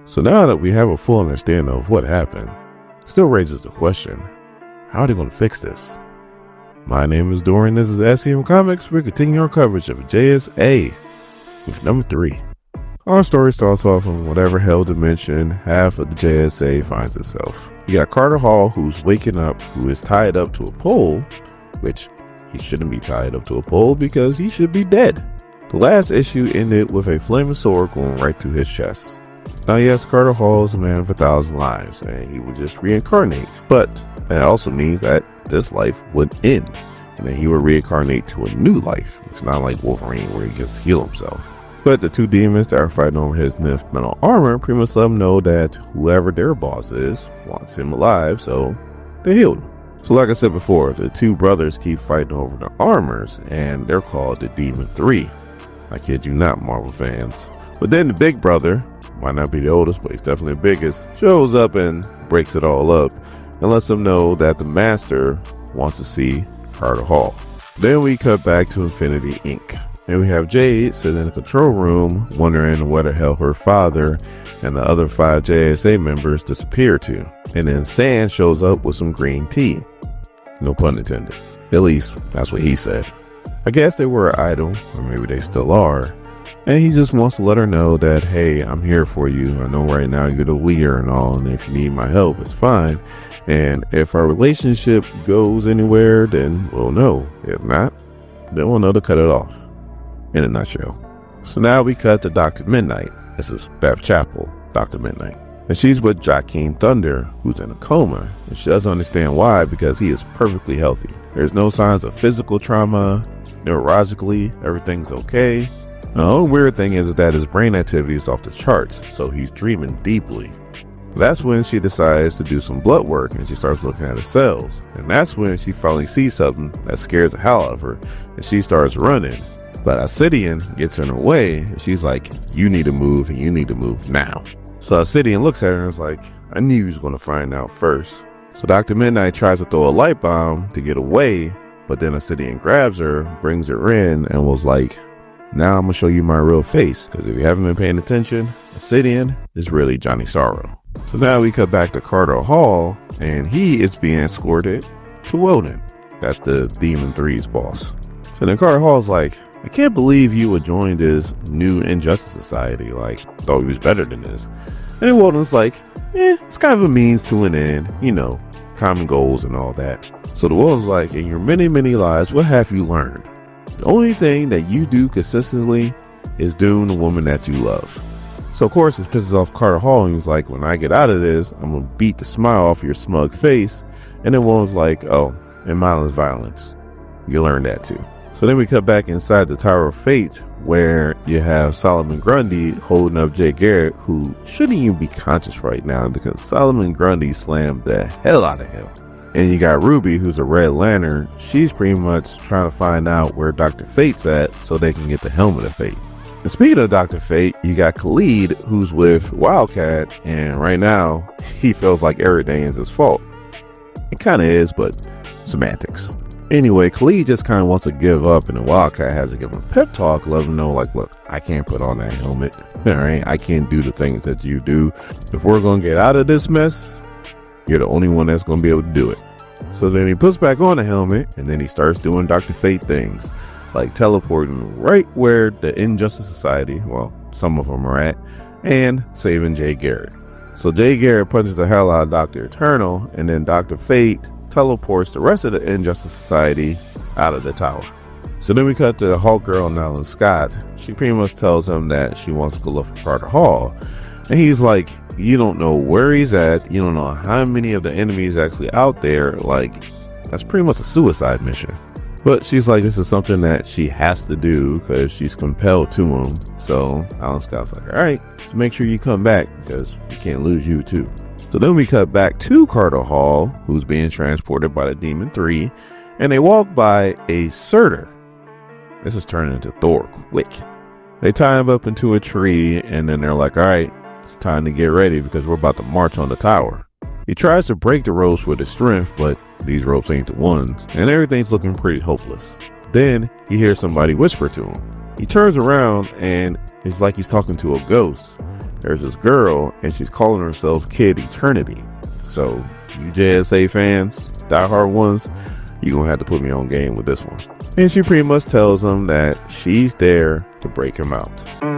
So now that we have a full understanding of what happened, it still raises the question, how are they going to fix this? My name is Dorian, this is SCM Comics. We're continuing our coverage of JSA with number 3. Our story starts off in whatever hell dimension half of the JSA finds itself. You got Carter Hall, who's waking up, who is tied up to a pole, which he shouldn't be tied up to a pole because he should be dead. The last issue ended with a flaming sword going right through his chest. Now yes, Carter Hall is a man of 1,000 lives and he would just reincarnate, but that also means that this life would end and then he would reincarnate to a new life. It's not like Wolverine where he just heal himself. But the two demons that are fighting over his nymph metal armor pretty much let him know that whoever their boss is wants him alive, so they healed him. So like I said before, the two brothers keep fighting over their armors and they're called the Demon 3. I kid you not, Marvel fans. But then the big brother, might not be the oldest, but he's definitely the biggest, shows up and breaks it all up and lets them know that the master wants to see Carter Hall. Then we cut back to Infinity Inc. And we have Jade sitting in the control room wondering where the hell her father and the other 5 JSA members disappeared to. And then Sand shows up with some green tea. No pun intended. At least that's what he said. I guess they were an idol, or maybe they still are. And he just wants to let her know that, hey, I'm here for you. I know right now you're the leader and all, and if you need my help, it's fine. And if our relationship goes anywhere, then we'll know. If not, then we'll know to cut it off. In a nutshell. So now we cut to Dr. Mid-Nite. This is Beth Chapel, Dr. Mid-Nite. And she's with Joaquin Thunder, who's in a coma. And she doesn't understand why, because he is perfectly healthy. There's no signs of physical trauma. Neurologically, everything's okay. The only weird thing is that his brain activity is off the charts, so he's dreaming deeply. That's when she decides to do some blood work and she starts looking at his cells. And that's when she finally sees something that scares the hell out of her and she starts running. But Obsidian gets in her way and she's like, you need to move and you need to move now. So Obsidian looks at her and is like, I knew you was going to find out first. So Dr. Mid-Nite tries to throw a light bomb to get away, but then Obsidian grabs her, brings her in and was like, now I'm going to show you my real face, because if you haven't been paying attention, Obsidian is really Johnny Sorrow. So now we cut back to Carter Hall, and he is being escorted to Wotan. That's the Demon 3's boss. So then Carter Hall's like, I can't believe you would join this new Injustice Society. Like, thought he was better than this. And then Wotan's like, it's kind of a means to an end, you know, common goals and all that. So the Wotan's like, in your many, many lives, what have you learned? The only thing that you do consistently is doom the woman that you love. So of course this pisses off Carter Hall and he's like, when I get out of this, I'm gonna beat the smile off your smug face. And then Woman's like, oh, and mindless violence. You learn that too. So then we cut back inside the Tower of Fate where you have Solomon Grundy holding up Jay Garrett, who shouldn't even be conscious right now because Solomon Grundy slammed the hell out of him. And you got Ruby, who's a Red Lantern. She's pretty much trying to find out where Dr. Fate's at so they can get the Helmet of Fate. And speaking of Dr. Fate, you got Khalid, who's with Wildcat, and right now he feels like everything is his fault. It kind of is, but semantics. Anyway, Khalid just kind of wants to give up, and the Wildcat has to give him a pep talk, let him know, like, look, I can't put on that helmet. All right, I can't do the things that you do. If we're going to get out of this mess, you're the only one that's going to be able to do it. So then he puts back on the helmet, and then he starts doing Dr. Fate things, like teleporting right where the Injustice Society, well, some of them are at, and saving Jay Garrett. So Jay Garrett punches the hell out of Dr. Eternal, and then Dr. Fate teleports the rest of the Injustice Society out of the tower. So then we cut to Hawkgirl and Alan Scott. She pretty much tells him that she wants to go look for Carter Hall. And he's like, you don't know where he's at. You don't know how many of the enemies actually out there. Like, that's pretty much a suicide mission. But she's like, this is something that she has to do because she's compelled to him. So Alan Scott's like, all right, so make sure you come back because we can't lose you too. So then we cut back to Carter Hall, who's being transported by the Demon 3. And they walk by a Surtur. This is turning into Thor quick. They tie him up into a tree and then they're like, all right, it's time to get ready because we're about to march on the tower. He tries to break the ropes with his strength, but these ropes ain't the ones, and everything's looking pretty hopeless. Then he hears somebody whisper to him. He turns around and it's like he's talking to a ghost. There's this girl, and she's calling herself Kid Eternity. So, you JSA fans, diehard ones, you're gonna have to put me on game with this one. And she pretty much tells him that she's there to break him out.